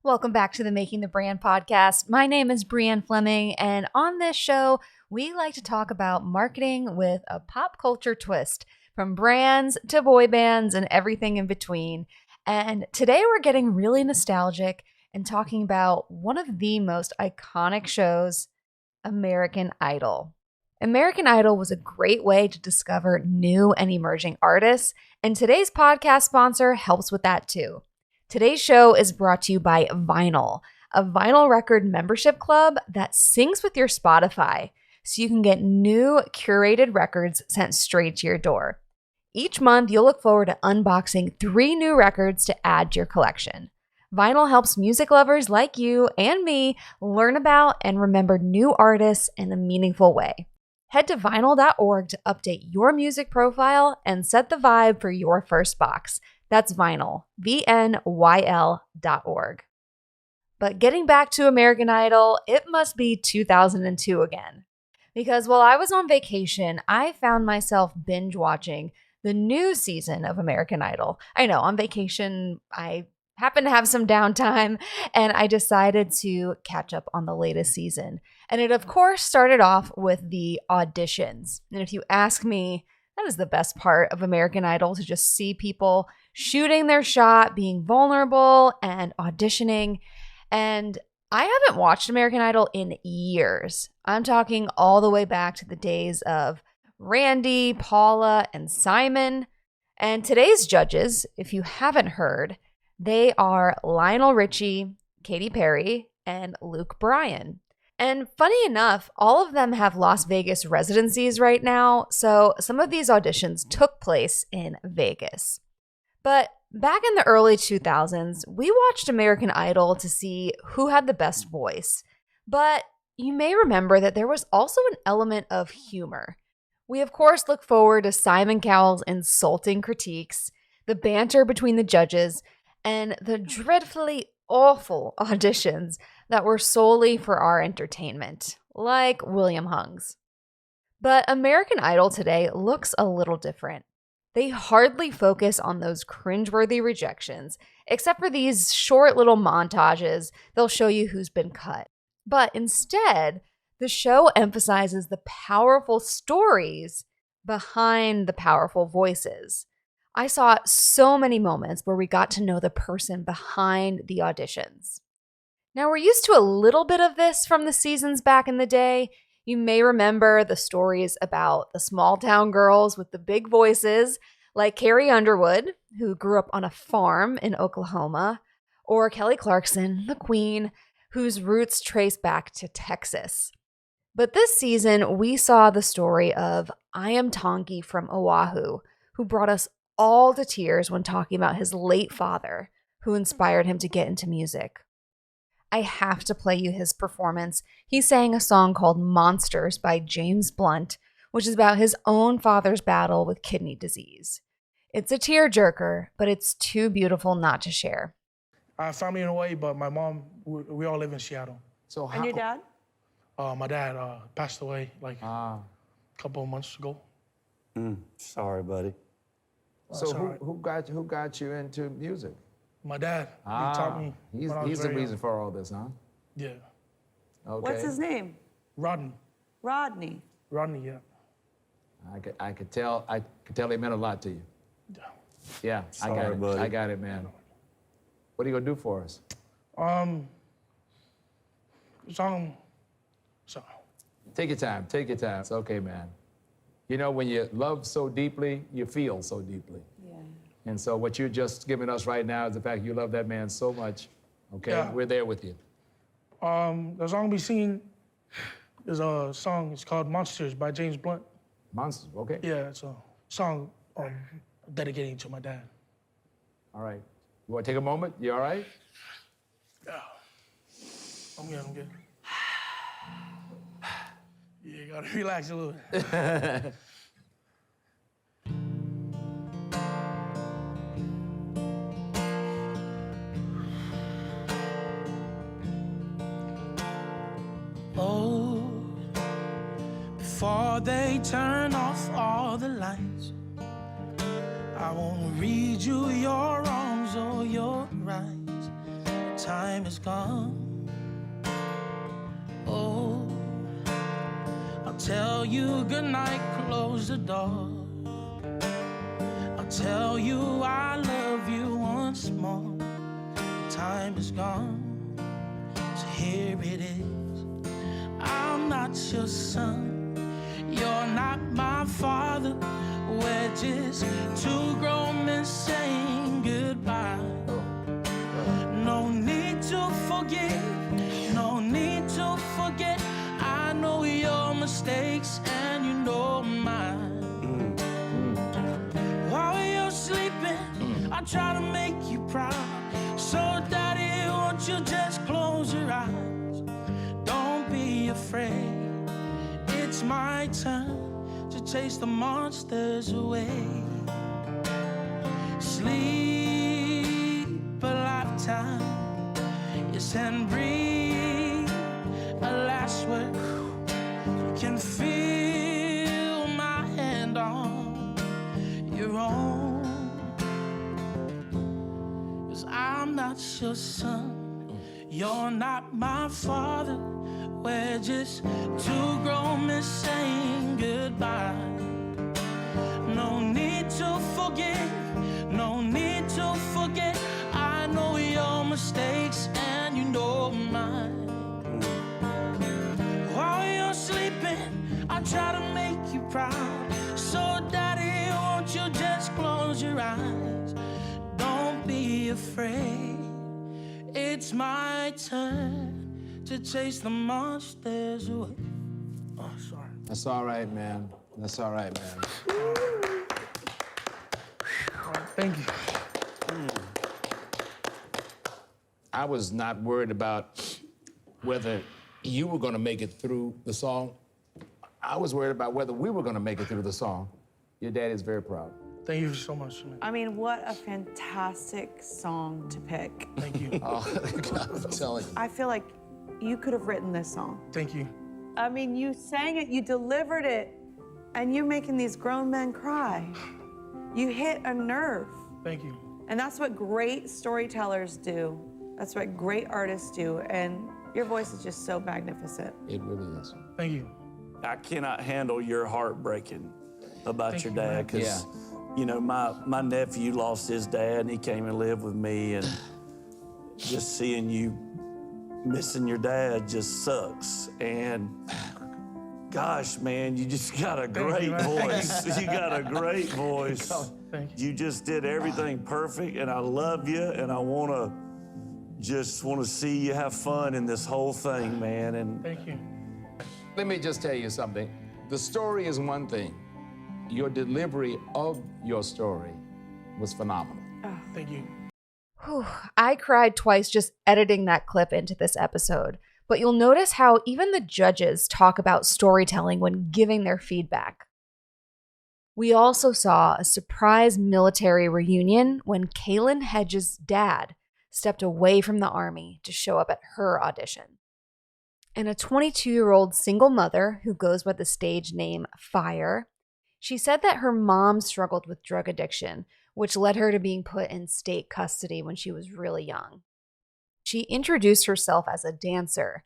Welcome back to the Making the Brand podcast. My name is Brianne Fleming, and on this show, we like to talk about marketing with a pop culture twist, from brands to boy bands and everything in between. And today we're getting really nostalgic and talking about one of the most iconic shows, American Idol. American Idol was a great way to discover new and emerging artists, and today's podcast sponsor helps with that too. Today's show is brought to you by Vinyl, a vinyl record membership club that syncs with your Spotify so you can get new curated records sent straight to your door. Each month, you'll look forward to unboxing 3 new records to add to your collection. Vinyl helps music lovers like you and me learn about and remember new artists in a meaningful way. Head to vinyl.org to update your music profile and set the vibe for your first box. That's Vinyl, VNYL.org. But getting back to American Idol, it must be 2002 again. Because while I was on vacation, I found myself binge watching the new season of American Idol. I know, on vacation, I happened to have some downtime, and I decided to catch up on the latest season. And it, of course, started off with the auditions. And if you ask me, that is the best part of American Idol, to just see people shooting their shot, being vulnerable, and auditioning. And I haven't watched American Idol in years. I'm talking all the way back to the days of Randy, Paula, and Simon. And today's judges, if you haven't heard, they are Lionel Richie, Katy Perry, and Luke Bryan. And funny enough, all of them have Las Vegas residencies right now, so some of these auditions took place in Vegas. But back in the early 2000s, we watched American Idol to see who had the best voice. But you may remember that there was also an element of humor. We, of course, look forward to Simon Cowell's insulting critiques, the banter between the judges, and the dreadfully awful auditions that were solely for our entertainment, like William Hung's. But American Idol today looks a little different. They hardly focus on those cringeworthy rejections, except for these short little montages they'll show you who's been cut. But instead, the show emphasizes the powerful stories behind the powerful voices. I saw so many moments where we got to know the person behind the auditions. Now, we're used to a little bit of this from the seasons back in the day. You may remember the stories about the small town girls with the big voices, like Carrie Underwood, who grew up on a farm in Oklahoma, or Kelly Clarkson, the queen, whose roots trace back to Texas. But this season, we saw the story of I Am Tonki from Oahu, who brought us all to tears when talking about his late father, who inspired him to get into music. I have to play you his performance. He sang a song called Monsters by James Blunt, which is about his own father's battle with kidney disease. It's a tearjerker, but it's too beautiful not to share. I found me in Hawaii, but my mom, we all live in Seattle. So And your dad? My dad passed away like a couple of months ago. Sorry, buddy. So who got you into music? My dad, he taught me. He's when I was the very reason young. for all this, huh? Yeah, Okay. What's his name? Rodney, Rodney. yeah. I could tell he meant a lot to you. Yeah, I got Sorry, it. buddy. I got it, man. What are you gonna do for us? So Take your time. Take your time. It's okay, man. You know, when you love so deeply, you feel so deeply. Yeah. And so what you're just giving us right now is the fact you love that man so much. Okay, Yeah. we're there with you. the song we singing is a song. It's called Monsters by James Blunt. Monsters, okay? Yeah, it's a song dedicating to my dad. All right. You wanna take a moment? You all right? Yeah, I'm good. Yeah, you gotta relax a little bit. Oh, before they turn off all the lights, I won't read you your wrongs or your rights. time is gone. Oh, I'll tell you goodnight, close the door. I'll tell you I love you once more. Time is gone, so here it is. I'm not your son, you're not my father. We're just two grown men saying goodbye. No need to forgive, no need to forget. I know your mistakes and you know mine. While you're sleeping, I try to make you proud. So daddy, won't you just close your eyes? Don't be afraid, it's my turn to chase the monsters away. Sleep a lifetime, yes, and breathe a last word. You can feel my hand on your own. 'Cause I'm not your son, you're not my father. We're just two grown men saying goodbye. No need to forgive, no need to forget. I know your mistakes and you know mine. While you're sleeping, I try to make you proud. So daddy, won't you just close your eyes? Don't be afraid, it's my turn to chase the monsters away. Oh, sorry. That's all right, man. That's all right, man. All right, thank you. I was not worried about whether you were going to make it through the song. I was worried about whether we were going to make it through the song. Your dad is very proud. Thank you so much, man. I mean, what a fantastic song to pick. Thank you. Oh, I'm telling you. I feel like you could have written this song. Thank you. I mean, you sang it, you delivered it, and you're making these grown men cry. You hit a nerve. Thank you. And that's what great storytellers do. That's what great artists do. And your voice is just so magnificent. It really is. Thank you. I cannot handle your heart breaking about Thank your you, man. dad, because, you know, my nephew lost his dad, and he came and lived with me, and just seeing you missing your dad just sucks. And gosh, man, you just got a great voice. You got a great voice. Thank you. You just did everything perfect, and I love you, and I want to see you have fun in this whole thing, man. And Thank you. Let me just tell you something. The story is one thing. Your delivery of your story was phenomenal. Thank you. Whew, I cried twice just editing that clip into this episode. But you'll notice how even the judges talk about storytelling when giving their feedback. We also saw a surprise military reunion when Kaylin Hedges' dad stepped away from the Army to show up at her audition. And a 22-year-old single mother who goes by the stage name Fire, she said that her mom struggled with drug addiction, which led her to being put in state custody when she was really young. She introduced herself as a dancer,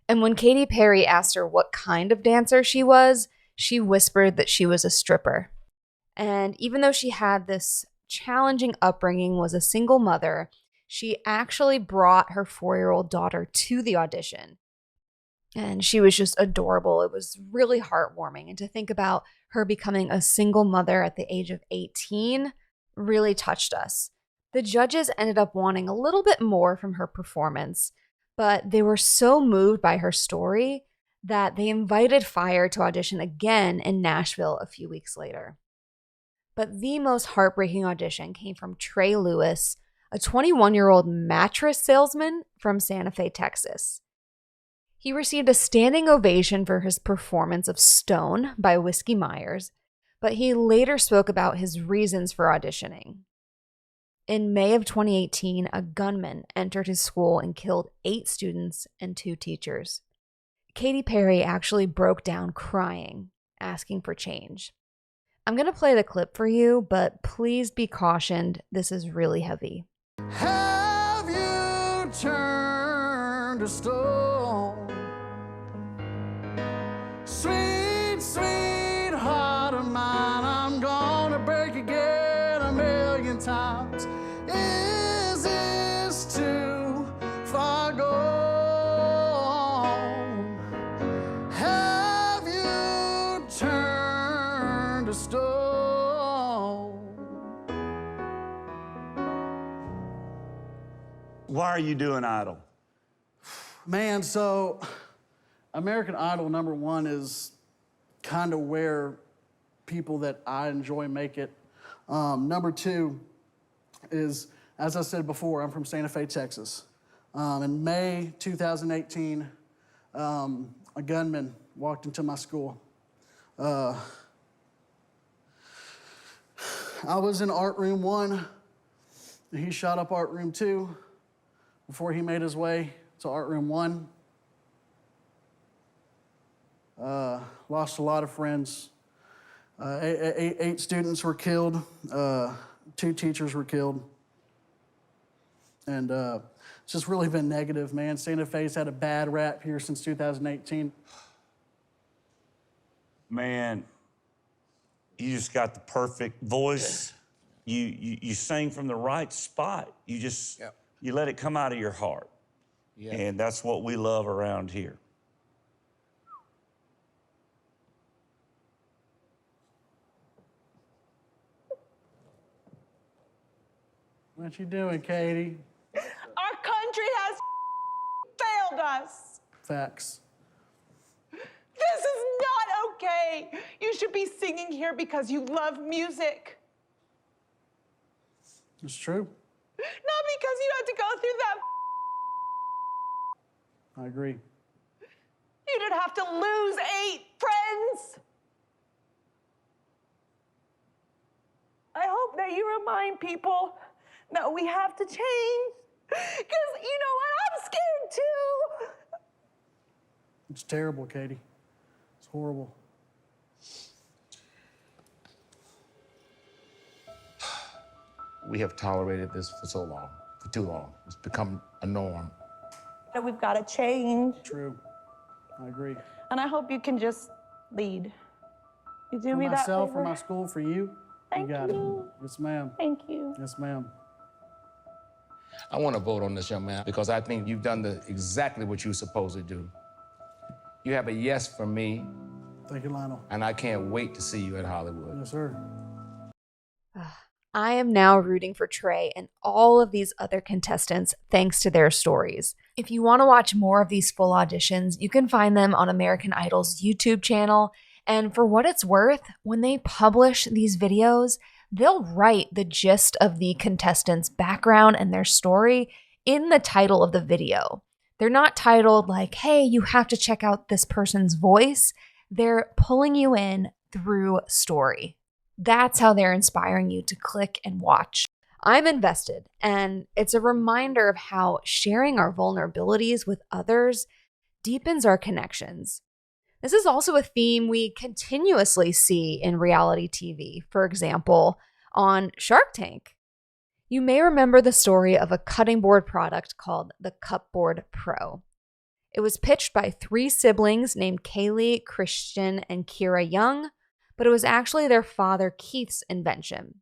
and when Katy Perry asked her what kind of dancer she was, she whispered that she was a stripper. And even though she had this challenging upbringing, was a single mother, she actually brought her 4-year-old daughter to the audition. And she was just adorable. It was really heartwarming. And to think about her becoming a single mother at the age of 18 really touched us. The judges ended up wanting a little bit more from her performance, but they were so moved by her story that they invited Fire to audition again in Nashville a few weeks later. But the most heartbreaking audition came from Trey Lewis, a 21-year-old mattress salesman from Santa Fe, Texas. He received a standing ovation for his performance of Stone by Whiskey Myers, but he later spoke about his reasons for auditioning. In May of 2018, a gunman entered his school and killed 8 students and 2 teachers. Katy Perry actually broke down crying, asking for change. I'm going to play the clip for you, but please be cautioned, this is really heavy. Have you turned turn to stone. Sweet, sweet heart of mine, I'm gonna break again 1,000,000 times. Is this too far gone? Have you turned to stone? Why are you doing Idol? Man, so American Idol #1 is kind of where people that I enjoy make it. #2 is, as I said before, I'm from Santa Fe, Texas. In May 2018, a gunman walked into my school. I was in art room 1, and he shot up art room 2 before he made his way to art room 1. Lost a lot of friends. Eight students were killed. 2 teachers were killed. And it's just really been negative, man. Santa Fe's had a bad rap here since 2018. Man, you just got the perfect voice. You sing from the right spot. You just, you let it come out of your heart. Yeah. And that's what we love around here. What you doing, Katie? Our country has failed us. Facts. This is not okay. You should be singing here because you love music, It's true. not because you had to go through that. I agree. You didn't have to lose 8 friends. I hope that you remind people that we have to change. Because you know what? I'm scared too. It's terrible, Katie. It's horrible. We have tolerated this for so long, for too long. It's become a norm. That we've got to change. True. I agree. And I hope you can just lead. You do For me that myself, favor? for my school, for you. Thank you got you. it. Yes, ma'am. Thank you. Yes, ma'am. I want to vote on this, young man, because I think you've done exactly what you're supposed to do. You have a yes from me, Thank you, Lionel. and I can't wait to see you at Hollywood. Yes, sir. I am now rooting for Trey and all of these other contestants thanks to their stories. If you want to watch more of these full auditions, you can find them on American Idol's YouTube channel. And for what it's worth, when they publish these videos, they'll write the gist of the contestant's background and their story in the title of the video. They're not titled like, hey, you have to check out this person's voice. They're pulling you in through story. That's how they're inspiring you to click and watch. I'm invested, and it's a reminder of how sharing our vulnerabilities with others deepens our connections. This is also a theme we continuously see in reality TV, for example, on Shark Tank. You may remember the story of a cutting board product called the Cupboard Pro. It was pitched by 3 siblings named Kaylee, Christian, and Kira Young, but it was actually their father Keith's invention.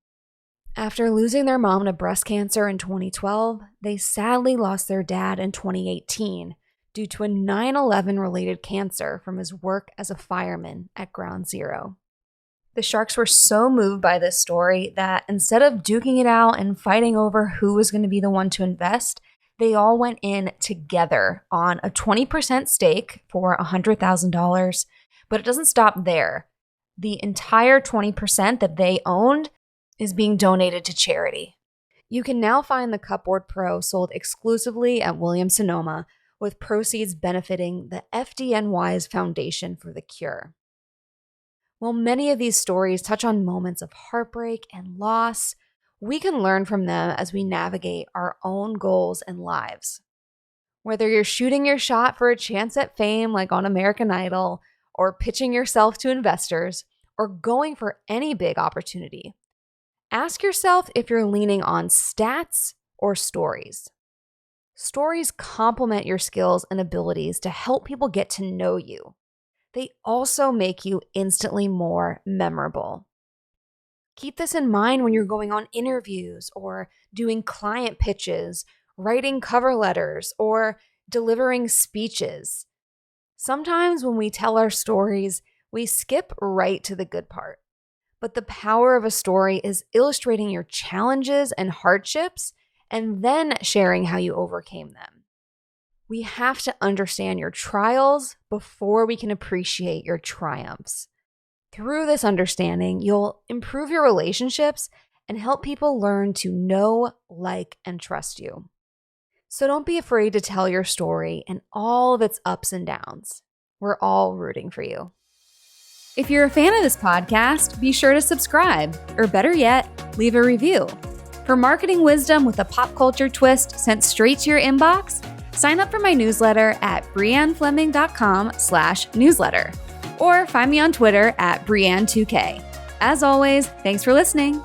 After losing their mom to breast cancer in 2012, they sadly lost their dad in 2018 due to a 9/11 related cancer from his work as a fireman at Ground Zero. The Sharks were so moved by this story that instead of duking it out and fighting over who was going to be the one to invest, they all went in together on a 20% stake for $100,000. But it doesn't stop there. The entire 20% that they owned is being donated to charity. You can now find the Cupboard Pro sold exclusively at Williams-Sonoma, with proceeds benefiting the FDNY's Foundation for the Cure. While many of these stories touch on moments of heartbreak and loss, we can learn from them as we navigate our own goals and lives. Whether you're shooting your shot for a chance at fame like on American Idol, or pitching yourself to investors, or going for any big opportunity, ask yourself if you're leaning on stats or stories. Stories complement your skills and abilities to help people get to know you. They also make you instantly more memorable. Keep this in mind when you're going on interviews or doing client pitches, writing cover letters, or delivering speeches. Sometimes when we tell our stories, we skip right to the good part. But the power of a story is illustrating your challenges and hardships and then sharing how you overcame them. We have to understand your trials before we can appreciate your triumphs. Through this understanding, you'll improve your relationships and help people learn to know, like, and trust you. So don't be afraid to tell your story and all of its ups and downs. We're all rooting for you. If you're a fan of this podcast, be sure to subscribe, or better yet, leave a review. For marketing wisdom with a pop culture twist sent straight to your inbox, sign up for my newsletter at briannefleming.com/newsletter, or find me on Twitter at Brianne2K. As always, thanks for listening.